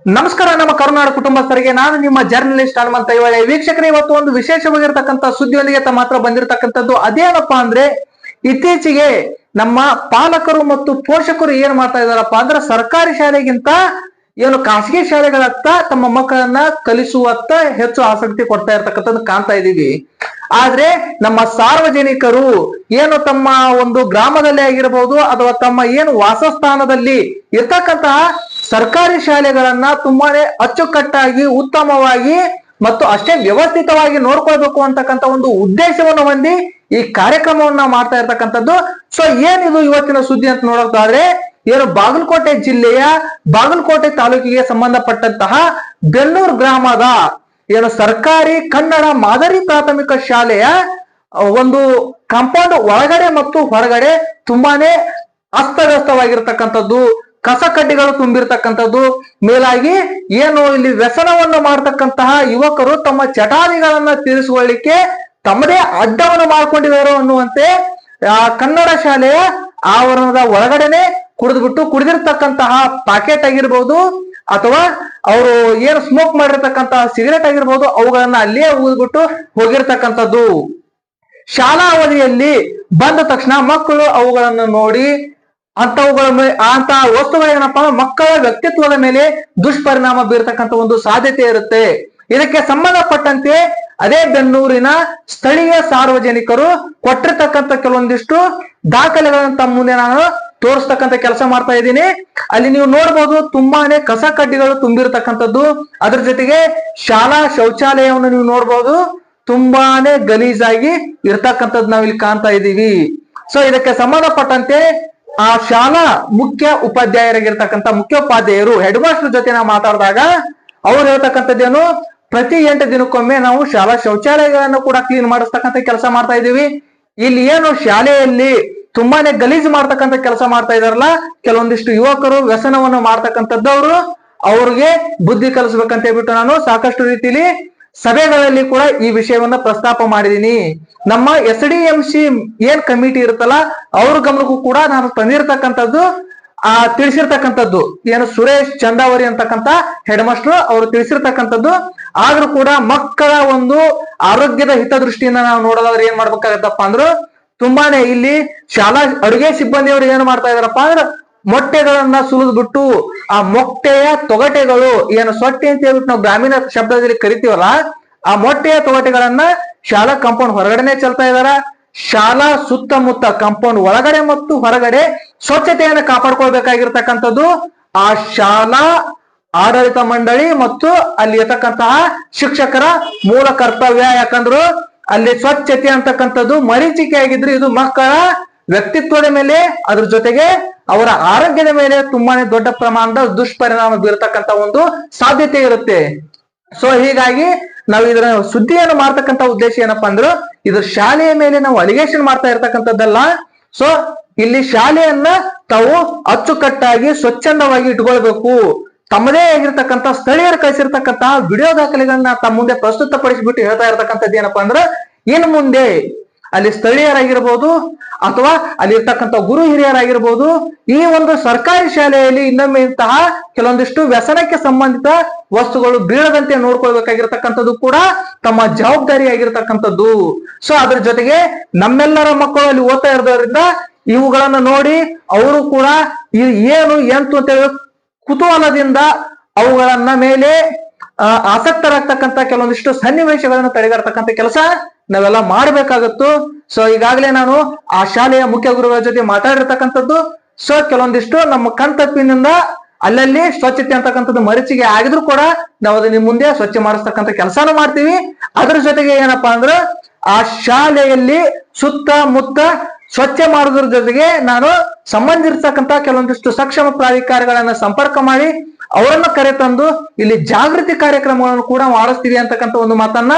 ನಮಸ್ಕಾರ ನಮ್ಮ ಕರುನಾಡು ಕುಟುಂಬಸ್ಥರಿಗೆ ನಾನು ನಿಮ್ಮ ಜರ್ನಲಿಸ್ಟ್ ಹನುಮಂತ ಇವಳೆ. ವೀಕ್ಷಕರೇ, ಇವತ್ತು ಒಂದು ವಿಶೇಷವಾಗಿರ್ತಕ್ಕಂಥ ಸುದ್ದಿಯೊಂದಿಗೆ ತಮ್ಮ ಹತ್ರ ಬಂದಿರತಕ್ಕಂಥದ್ದು ಅದೇನಪ್ಪಾ ಅಂದ್ರೆ, ಇತ್ತೀಚೆಗೆ ನಮ್ಮ ಪಾಲಕರು ಮತ್ತು ಪೋಷಕರು ಏನ್ ಮಾಡ್ತಾ ಇದಾರಪ್ಪ ಅಂದ್ರೆ, ಸರ್ಕಾರಿ ಶಾಲೆಗಿಂತ ಏನು ಖಾಸಗಿ ಶಾಲೆಗಳತ್ತ ತಮ್ಮ ಮಕ್ಕಳನ್ನ ಕಲಿಸುವತ್ತ ಹೆಚ್ಚು ಆಸಕ್ತಿ ಕೊಡ್ತಾ ಇರ್ತಕ್ಕಂಥದ್ದು ಕಾಣ್ತಾ ಇದೀವಿ. ಆದ್ರೆ ನಮ್ಮ ಸಾರ್ವಜನಿಕರು ಏನು ತಮ್ಮ ಒಂದು ಗ್ರಾಮದಲ್ಲಿ ಆಗಿರಬಹುದು ಅಥವಾ ತಮ್ಮ ಏನು ವಾಸಸ್ಥಾನದಲ್ಲಿ ಇರ್ತಕ್ಕಂತಹ ಸರ್ಕಾರಿ ಶಾಲೆಗಳನ್ನ ತುಂಬಾನೇ ಅಚ್ಚುಕಟ್ಟಾಗಿ ಉತ್ತಮವಾಗಿ ಮತ್ತು ಅಷ್ಟೇ ವ್ಯವಸ್ಥಿತವಾಗಿ ನೋಡ್ಕೊಳ್ಬೇಕು ಅಂತಕ್ಕಂಥ ಒಂದು ಉದ್ದೇಶವನ್ನು ಹೊಂದಿ ಈ ಕಾರ್ಯಕ್ರಮವನ್ನ ಮಾಡ್ತಾ ಇರ್ತಕ್ಕಂಥದ್ದು. ಸೊ ಏನಿದು ಇವತ್ತಿನ ಸುದ್ದಿ ಅಂತ ನೋಡೋದಾದ್ರೆ, ಏನು ಬಾಗಲಕೋಟೆ ಜಿಲ್ಲೆಯ ಬಾಗಲಕೋಟೆ ತಾಲೂಕಿಗೆ ಸಂಬಂಧಪಟ್ಟಂತಹ ಬೆನ್ನೂರು ಗ್ರಾಮದ ಏನು ಸರ್ಕಾರಿ ಕನ್ನಡ ಮಾದರಿ ಪ್ರಾಥಮಿಕ ಶಾಲೆಯ ಒಂದು ಕಾಂಪೌಂಡ್ ಒಳಗಡೆ ಮತ್ತು ಹೊರಗಡೆ ತುಂಬಾನೇ ಅಸ್ತವ್ಯಸ್ತವಾಗಿರ್ತಕ್ಕಂಥದ್ದು, ಕಸ ಕಡ್ಡಿಗಳು ತುಂಬಿರ್ತಕ್ಕಂಥದ್ದು, ಮೇಲಾಗಿ ಏನು ಇಲ್ಲಿ ವ್ಯಸನವನ್ನು ಮಾಡತಕ್ಕಂತಹ ಯುವಕರು ತಮ್ಮ ಚಟಾರಿಗಳನ್ನ ತೀರಿಸಿಕೊಳ್ಳಿಕ್ಕೆ ತಮ್ಮದೇ ಅಡ್ಡವನ್ನು ಮಾಡ್ಕೊಂಡಿದ್ದಾರೆ ಅನ್ನುವಂತೆ ಕನ್ನಡ ಶಾಲೆಯ ಆವರಣದ ಒಳಗಡೆನೆ ಕುಡಿದಿರ್ತಕ್ಕಂತಹ ಪ್ಯಾಕೆಟ್ ಆಗಿರ್ಬೋದು ಅಥವಾ ಅವರು ಏನು ಸ್ಮೋಕ್ ಮಾಡಿರ್ತಕ್ಕಂತಹ ಸಿಗರೇಟ್ ಆಗಿರ್ಬೋದು ಅವುಗಳನ್ನ ಅಲ್ಲಿಯೇ ಊದ್ಬಿಟ್ಟು ಹೋಗಿರ್ತಕ್ಕಂಥದ್ದು. ಶಾಲಾ ಅವಧಿಯಲ್ಲಿ ಬಂದ ತಕ್ಷಣ ಮಕ್ಕಳು ಅವುಗಳನ್ನು ನೋಡಿ ಅಂತ ವಸ್ತುಗಳೇನಪ್ಪ ಮಕ್ಕಳ ವ್ಯಕ್ತಿತ್ವದ ಮೇಲೆ ದುಷ್ಪರಿಣಾಮ ಬೀರ್ತಕ್ಕಂಥ ಒಂದು ಸಾಧ್ಯತೆ ಇರುತ್ತೆ. ಇದಕ್ಕೆ ಸಂಬಂಧಪಟ್ಟಂತೆ ಅದೇ ಬೆನ್ನೂರಿನ ಸ್ಥಳೀಯ ಸಾರ್ವಜನಿಕರು ಕೊಟ್ಟಿರ್ತಕ್ಕಂಥ ಕೆಲವೊಂದಿಷ್ಟು ದಾಖಲೆಗಳನ್ನ ತಮ್ಮ ಮುಂದೆ ನಾನು ತೋರಿಸ್ತಕ್ಕಂಥ ಕೆಲಸ ಮಾಡ್ತಾ ಇದ್ದೀನಿ. ಅಲ್ಲಿ ನೀವು ನೋಡ್ಬೋದು, ತುಂಬಾನೇ ಕಸ ಕಡ್ಡಿಗಳು ತುಂಬಿರ್ತಕ್ಕಂಥದ್ದು. ಅದ್ರ ಜೊತೆಗೆ ಶಾಲಾ ಶೌಚಾಲಯವನ್ನು ನೀವು ನೋಡ್ಬೋದು, ತುಂಬಾನೇ ಗಲೀಜಾಗಿ ಇರ್ತಕ್ಕಂಥದ್ದು ನಾವಿಲ್ಲಿ ಕಾಣ್ತಾ ಇದ್ದೀವಿ. ಸೊ ಇದಕ್ಕೆ ಸಂಬಂಧಪಟ್ಟಂತೆ ಆ ಶಾಲಾ ಮುಖ್ಯೋಪಾಧ್ಯಾಯರು ಹೆಡ್ ಮಾಸ್ಟರ್ ಜೊತೆ ನಾವು ಮಾತಾಡಿದಾಗ ಅವ್ರು ಹೇಳ್ತಕ್ಕಂಥದ್ದೇನು, ಪ್ರತಿ 8 ದಿನಕ್ಕೊಮ್ಮೆ ನಾವು ಶಾಲಾ ಶೌಚಾಲಯಗಳನ್ನು ಕೂಡ ಕ್ಲೀನ್ ಮಾಡಿಸ್ತಕ್ಕಂಥ ಕೆಲಸ ಮಾಡ್ತಾ ಇದೀವಿ. ಇಲ್ಲಿ ಏನು ಶಾಲೆಯಲ್ಲಿ ತುಂಬಾನೇ ಗಲೀಜು ಮಾಡ್ತಕ್ಕಂಥ ಕೆಲಸ ಮಾಡ್ತಾ ಇದಾರಲ್ಲ ಕೆಲವೊಂದಿಷ್ಟು ಯುವಕರು, ವ್ಯಸನವನ್ನು ಮಾಡ್ತಕ್ಕಂಥದ್ದವರು, ಅವ್ರಿಗೆ ಬುದ್ಧಿ ಕಲಿಸ್ಬೇಕಂತ ಹೇಳ್ಬಿಟ್ಟು ನಾನು ಸಾಕಷ್ಟು ರೀತಿಲಿ ಸಭೆಗಳಲ್ಲಿ ಕೂಡ ಈ ವಿಷಯವನ್ನ ಪ್ರಸ್ತಾಪ ಮಾಡಿದೀನಿ. ನಮ್ಮ SDMC ಏನ್ ಕಮಿಟಿ ಇರುತ್ತಲ್ಲ ಅವ್ರ ಗಮನಕ್ಕೂ ಕೂಡ ನಾನು ತಂದಿರ್ತಕ್ಕಂಥದ್ದು ತಿಳಿಸಿರ್ತಕ್ಕಂಥದ್ದು ಏನು ಸುರೇಶ್ ಚಂದಾವರಿ ಅಂತಕ್ಕಂಥ ಹೆಡ್ ಮಾಸ್ಟರ್ ಅವರು ತಿಳಿಸಿರ್ತಕ್ಕಂಥದ್ದು. ಆದ್ರೂ ಕೂಡ ಮಕ್ಕಳ ಒಂದು ಆರೋಗ್ಯದ ಹಿತದೃಷ್ಟಿಯಿಂದ ನಾವು ನೋಡೋದಾದ್ರೆ ಏನ್ ಮಾಡ್ಬೇಕಾಗತ್ತಪ್ಪ ಅಂದ್ರು, ತುಂಬಾನೇ ಇಲ್ಲಿ ಶಾಲಾ ಅಡುಗೆ ಸಿಬ್ಬಂದಿಯವರು ಏನ್ ಮಾಡ್ತಾ ಇದಾರಪ್ಪ ಅಂದ್ರೆ, ಮೊಟ್ಟೆಗಳನ್ನ ಸುಲಿದ್ಬಿಟ್ಟು ಆ ಮೊಟ್ಟೆಯ ತೊಗಟೆಗಳು ಏನು ಸೊಟ್ಟೆ ಅಂತ ಹೇಳ್ಬಿಟ್ಟು ನಾವು ಗ್ರಾಮೀಣ ಶಬ್ದದಲ್ಲಿ ಕರಿತೀವಲ್ಲ, ಆ ಮೊಟ್ಟೆಯ ತೊಗಟೆಗಳನ್ನ ಶಾಲಾ ಕಾಂಪೌಂಡ್ ಹೊರಗಡೆನೆ ಚೆಲ್ತಾ ಇದಾರ. ಶಾಲಾ ಸುತ್ತಮುತ್ತ ಕಾಂಪೌಂಡ್ ಒಳಗಡೆ ಮತ್ತು ಹೊರಗಡೆ ಸ್ವಚ್ಛತೆಯನ್ನು ಕಾಪಾಡ್ಕೊಳ್ಬೇಕಾಗಿರ್ತಕ್ಕಂಥದ್ದು ಆ ಶಾಲಾ ಆಡಳಿತ ಮಂಡಳಿ ಮತ್ತು ಅಲ್ಲಿ ಇರ್ತಕ್ಕಂತಹ ಶಿಕ್ಷಕರ ಮೂಲ ಕರ್ತವ್ಯ. ಯಾಕಂದ್ರು ಅಲ್ಲಿ ಸ್ವಚ್ಛತೆ ಅಂತಕ್ಕಂಥದ್ದು ಮರೀಚಿಕೆ ಆಗಿದ್ರೆ ಇದು ಮಕ್ಕಳ ವ್ಯಕ್ತಿತ್ವದ ಮೇಲೆ, ಅದ್ರ ಜೊತೆಗೆ ಅವರ ಆರೋಗ್ಯದ ಮೇಲೆ ತುಂಬಾನೇ ದೊಡ್ಡ ಪ್ರಮಾಣದ ದುಷ್ಪರಿಣಾಮ ಬೀರತಕ್ಕಂತ ಒಂದು ಸಾಧ್ಯತೆ ಇರುತ್ತೆ. ಸೊ ಹೀಗಾಗಿ ನಾವು ಇದರ ಸುದ್ದಿಯನ್ನು ಮಾಡ್ತಕ್ಕಂಥ ಉದ್ದೇಶ ಏನಪ್ಪಾ ಅಂದ್ರೆ, ಇದು ಶಾಲೆಯ ಮೇಲೆ ನಾವು ಅಲಿಗೇಷನ್ ಮಾಡ್ತಾ ಇರ್ತಕ್ಕಂಥದ್ದಲ್ಲ. ಸೊ ಇಲ್ಲಿ ಶಾಲೆಯನ್ನ ತಾವು ಅಚ್ಚುಕಟ್ಟಾಗಿ ಸ್ವಚ್ಛಂದವಾಗಿ ಇಟ್ಕೊಳ್ಬೇಕು. ತಮ್ಮದೇ ಆಗಿರ್ತಕ್ಕಂಥ ಸ್ಥಳೀಯರು ಕಳಿಸಿರ್ತಕ್ಕಂತಹ ವಿಡಿಯೋ ದಾಖಲೆಗಳನ್ನ ತಮ್ಮ ಮುಂದೆ ಪ್ರಸ್ತುತಪಡಿಸಿಬಿಟ್ಟು ಹೇಳ್ತಾ ಇರ್ತಕ್ಕಂಥದ್ದು ಏನಪ್ಪಾ ಅಂದ್ರೆ, ಇನ್ನು ಮುಂದೆ ಅಲ್ಲಿ ಸ್ಥಳೀಯರಾಗಿರ್ಬೋದು ಅಥವಾ ಅಲ್ಲಿ ಇರ್ತಕ್ಕಂಥ ಗುರು ಹಿರಿಯರಾಗಿರ್ಬೋದು ಈ ಒಂದು ಸರ್ಕಾರಿ ಶಾಲೆಯಲ್ಲಿ ಇನ್ನೊಮ್ಮೆ ಇಂತಹ ಕೆಲವೊಂದಿಷ್ಟು ವ್ಯಸನಕ್ಕೆ ಸಂಬಂಧಿತ ವಸ್ತುಗಳು ಬೀಳದಂತೆ ನೋಡ್ಕೊಳ್ಬೇಕಾಗಿರ್ತಕ್ಕಂಥದ್ದು ಕೂಡ ತಮ್ಮ ಜವಾಬ್ದಾರಿ ಆಗಿರ್ತಕ್ಕಂಥದ್ದು. ಸೊ ಅದ್ರ ಜೊತೆಗೆ ನಮ್ಮೆಲ್ಲರ ಮಕ್ಕಳು ಅಲ್ಲಿ ಓದ್ತಾ ಇರೋದ್ರಿಂದ ಇವುಗಳನ್ನ ನೋಡಿ ಅವರು ಕೂಡ ಏನು ಎಂತು ಅಂತ ಹೇಳಿ ಕುತೂಹಲದಿಂದ ಅವುಗಳನ್ನ ಮೇಲೆ ಆಸಕ್ತರಾಗ್ತಕ್ಕಂಥ ಕೆಲವೊಂದಿಷ್ಟು ಸನ್ನಿವೇಶಗಳನ್ನು ತಡೆಗಟ್ಟತಕ್ಕಂಥ ಕೆಲಸ ನಾವೆಲ್ಲ ಮಾಡ್ಬೇಕಾಗತ್ತು. ಸೊ ಈಗಾಗಲೇ ನಾನು ಆ ಶಾಲೆಯ ಮುಖ್ಯ ಗುರುಗಳ ಜೊತೆ ಮಾತಾಡಿರ್ತಕ್ಕಂಥದ್ದು. ಸೊ ಕೆಲವೊಂದಿಷ್ಟು ನಮ್ಮ ಕಣ್ತಪ್ಪಿನಿಂದ ಅಲ್ಲಲ್ಲಿ ಸ್ವಚ್ಛತೆ ಅಂತಕ್ಕಂಥದ್ದು ಮರೀಚಿಗೆ ಆಗಿದ್ರು ಕೂಡ ನಾವು ಅದನ್ನ ಮುಂದೆ ಸ್ವಚ್ಛ ಮಾಡಿಸ್ತಕ್ಕಂಥ ಕೆಲಸನೂ ಮಾಡ್ತೀವಿ. ಅದ್ರ ಜೊತೆಗೆ ಏನಪ್ಪಾ ಅಂದ್ರೆ, ಆ ಶಾಲೆಯಲ್ಲಿ ಸುತ್ತಮುತ್ತ ಸ್ವಚ್ಛ ಮಾಡೋದ್ರ ಜೊತೆಗೆ ನಾನು ಸಂಬಂಧಿಸಿರ್ತಕ್ಕಂಥ ಕೆಲವೊಂದಿಷ್ಟು ಸಕ್ಷಮ ಪ್ರಾಧಿಕಾರಗಳನ್ನ ಸಂಪರ್ಕ ಮಾಡಿ ಅವರನ್ನ ಕರೆತಂದು ಇಲ್ಲಿ ಜಾಗೃತಿ ಕಾರ್ಯಕ್ರಮಗಳನ್ನು ಕೂಡ ಮಾಡಿಸ್ತೀವಿ ಅಂತಕ್ಕಂಥ ಒಂದು ಮಾತನ್ನ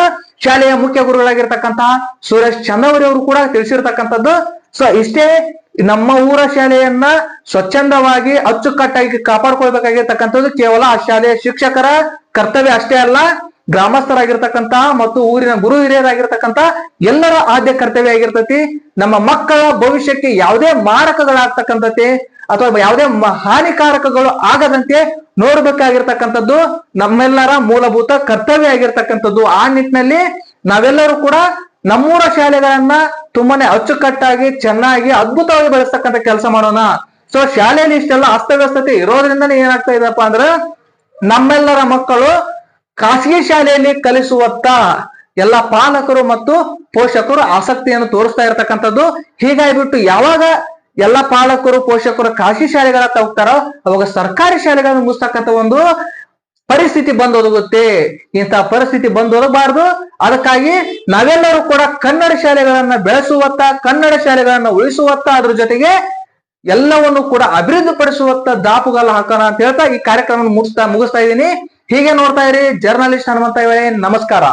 ಶಾಲೆಯ ಮುಖ್ಯ ಗುರುಗಳಾಗಿರ್ತಕ್ಕಂತಹ ಸುರೇಶ್ ಚಂದಾವರಿ ಅವರು ಕೂಡ ತಿಳಿಸಿರ್ತಕ್ಕಂಥದ್ದು. ಸೊ ಇಷ್ಟೇ, ನಮ್ಮ ಊರ ಶಾಲೆಯನ್ನ ಸ್ವಚ್ಛಂದವಾಗಿ ಅಚ್ಚುಕಟ್ಟಾಗಿ ಕಾಪಾಡ್ಕೊಳ್ಬೇಕಾಗಿರ್ತಕ್ಕಂಥದ್ದು ಕೇವಲ ಆ ಶಾಲೆಯ ಶಿಕ್ಷಕರ ಕರ್ತವ್ಯ ಅಷ್ಟೇ ಅಲ್ಲ, ಗ್ರಾಮಸ್ಥರಾಗಿರ್ತಕ್ಕಂತ ಮತ್ತು ಊರಿನ ಗುರು ಹಿರಿಯರಾಗಿರ್ತಕ್ಕಂತ ಎಲ್ಲರ ಆದ್ಯ ಕರ್ತವ್ಯ ಆಗಿರ್ತತಿ. ನಮ್ಮ ಮಕ್ಕಳ ಭವಿಷ್ಯಕ್ಕೆ ಯಾವುದೇ ಮಾರಕಗಳಾಗ್ತಕ್ಕಂಥತೆ ಅಥವಾ ಯಾವುದೇ ಹಾನಿಕಾರಕಗಳು ಆಗದಂತೆ ನೋಡ್ಬೇಕಾಗಿರ್ತಕ್ಕಂಥದ್ದು ನಮ್ಮೆಲ್ಲರ ಮೂಲಭೂತ ಕರ್ತವ್ಯ ಆಗಿರ್ತಕ್ಕಂಥದ್ದು. ಆ ನಿಟ್ಟಿನಲ್ಲಿ ನಾವೆಲ್ಲರೂ ಕೂಡ ನಮ್ಮೂರ ಶಾಲೆಗಳನ್ನ ತುಂಬಾನೇ ಅಚ್ಚುಕಟ್ಟಾಗಿ ಚೆನ್ನಾಗಿ ಅದ್ಭುತವಾಗಿ ಬೆಳೆಸ್ತಕ್ಕಂಥ ಕೆಲಸ ಮಾಡೋಣ. ಸೊ ಶಾಲೆಯಲ್ಲಿ ಇಷ್ಟೆಲ್ಲ ಅಸ್ತವ್ಯಸ್ತತೆ ಇರೋದ್ರಿಂದನೇ ಏನಾಗ್ತಾ ಇದೆಪ್ಪ ಅಂದ್ರೆ ನಮ್ಮೆಲ್ಲರ ಮಕ್ಕಳು ಖಾಸಗಿ ಶಾಲೆಯಲ್ಲಿ ಕಲಿಸುವತ್ತ ಎಲ್ಲ ಪಾಲಕರು ಮತ್ತು ಪೋಷಕರು ಆಸಕ್ತಿಯನ್ನು ತೋರಿಸ್ತಾ ಇರತಕ್ಕಂಥದ್ದು. ಹೀಗಾಗಿಬಿಟ್ಟು ಯಾವಾಗ ಎಲ್ಲ ಪಾಲಕರು ಪೋಷಕರು ಖಾಸಗಿ ಶಾಲೆಗಳತ್ತ ಹೋಗ್ತಾರೋ ಅವಾಗ ಸರ್ಕಾರಿ ಶಾಲೆಗಳನ್ನು ಮುಗಿಸ್ತಕ್ಕಂಥ ಒಂದು ಪರಿಸ್ಥಿತಿ ಬಂದೊದಗುತ್ತೆ. ಇಂತಹ ಪರಿಸ್ಥಿತಿ ಬಂದೊದಗಬಾರದು. ಅದಕ್ಕಾಗಿ ನಾವೆಲ್ಲರೂ ಕೂಡ ಕನ್ನಡ ಶಾಲೆಗಳನ್ನ ಬೆಳೆಸುವತ್ತ, ಕನ್ನಡ ಶಾಲೆಗಳನ್ನ ಉಳಿಸುವತ್ತ, ಅದ್ರ ಜೊತೆಗೆ ಎಲ್ಲವನ್ನು ಕೂಡ ಅಭಿವೃದ್ಧಿ ಪಡಿಸುವತ್ತ ದಾಪುಗಾಲ ಹಾಕೋಣ ಅಂತ ಹೇಳ್ತಾ ಈ ಕಾರ್ಯಕ್ರಮ ಮುಗಿಸ್ತಾ ಇದ್ದೀನಿ. ಹೀಗೆ ನೋಡ್ತಾ ಇರಿ ಜರ್ನಲಿಸ್ಟ್ ಹನುಮಂತ. ನಮಸ್ಕಾರ.